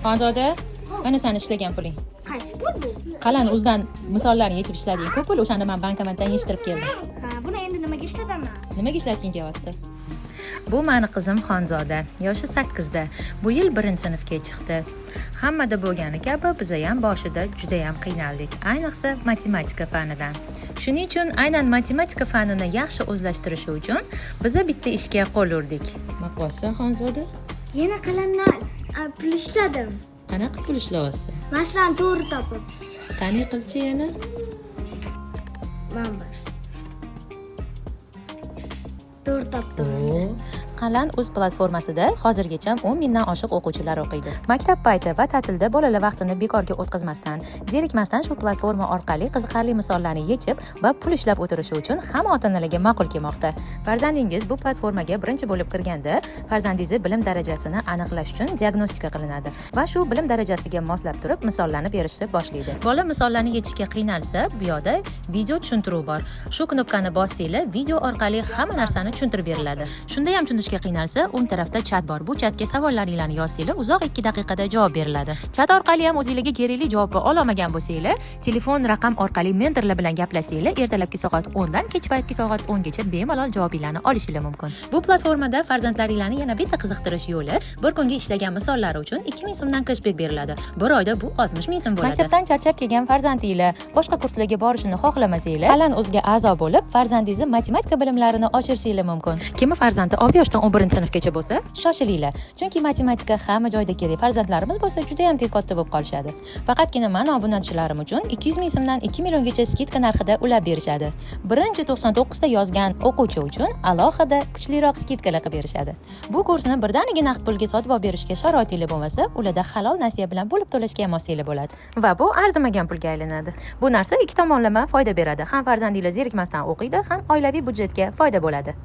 Xonzoda, mana sani ishlagan puling. Qaysi pul bu? Qalan o'zidan misollarni yechib ishlading-ku pul, o'shani men bankomatdan yechtirib keldim. Ha, buni endi nimaga ishlataman? Nimaga ishlatging kelyapti? Bu meni qizim Xonzoda, yoshi 8 da. Bu yil 1-sinfga chiqdi. Hammada bo'lgani kabi biz ham boshida juda ham qiynaldik, ayniqsa matematika fanidan. Shuning uchun aynan matematika fanini yaxshi o'zlashtirish uchun biz bitta ishga qo'l urdik. Maqbosan Xonzoda? Yana qalamdan pul ishladim. Qanaqa pul ishlayapsan? Masalan, to'g'ri topib. Qani qilchi yana? Mana. To'g'ri topdim. Qalan o'z platformasida hozirgacha 10 mingdan oshiq o'quvchilar o'qiydi. Maktab payti va ta'tilda bolalar vaqtini bekorga o'tkazmasdan, zerikmasdan shu platforma orqali qiziqarli misollarni yechib va pul ishlab o'tirishi uchun hamma ota-onalarga ma'qul kelmoqda. Farzandingiz bu platformaga birinchi bo'lib kirganda, farzandingiz bilim darajasini aniqlash uchun diagnostika qilinadi va shu bilim darajasiga moslab turib misollarni berishni boshlaydi. Bola misollarni yechishga qiynalsa, bu yoqda video tushuntiruv bor. Shu knopkani bossanglar, video orqali hamma narsani tushuntirib beriladi. Shunda ham tushuntirishga qiynalsa, o'ng tarafda chat bor. Bu chatga savollaringizni yozsanglar, uzoq 2 daqiqada javob beriladi. Chat orqali ham o'zingizga kerakli javobni ololmagan bo'lsanglar, telefon raqam orqali mentorlar bilan gaplashsanglar, ertalabki soat 10 dan kech paytki soat 10 gacha bemalol javobinglarni olishingiz mumkin. Bu platformada farzandlaringlarni yana bitta qiziqtirish yo'li, bir kunga ishlagan misollari uchun 2000 so'mdan cashback beriladi. Bir oyda bu 60 ming so'm bo'ladi. Maktabdan charchab kelgan farzandinglar boshqa kurslarga borishini xohlamasanglar, Qalan o'ziga a'zo bo'lib, farzandingizni matematika bilimlarini oshirishingiz mumkin. Kim farzandi 6 yoshdan 11-sinfgacha bo'lsa, shoshilinglar. Chunki matematika hamma joyda kerak. Farzandlarimiz bo'lsa, juda ham tez katta bo'lib qolishadi. Faqatgina mana obunachilarim uchun 200 ming so'mdan 2 milliongacha skidka narxida ulab berishadi. Birinchi 99 da yozgan o'quvchi uchun alohida kuchliroq skidkalar qilib berishadi. Bu kursni birdaniga naqd pulga sotib olib berishga sharoitingiz bo'lmasa, ularda halol nasiya bilan bo'lib to'lashga ham olsangiz bo'ladi. Va bu arzimagan pulga aylanadi. Bu narsa ikki tomonlama foyda beradi. Ham farzandingiz zerikmasdan o'qiydi, ham oilaviy budjetga foyda bo'ladi.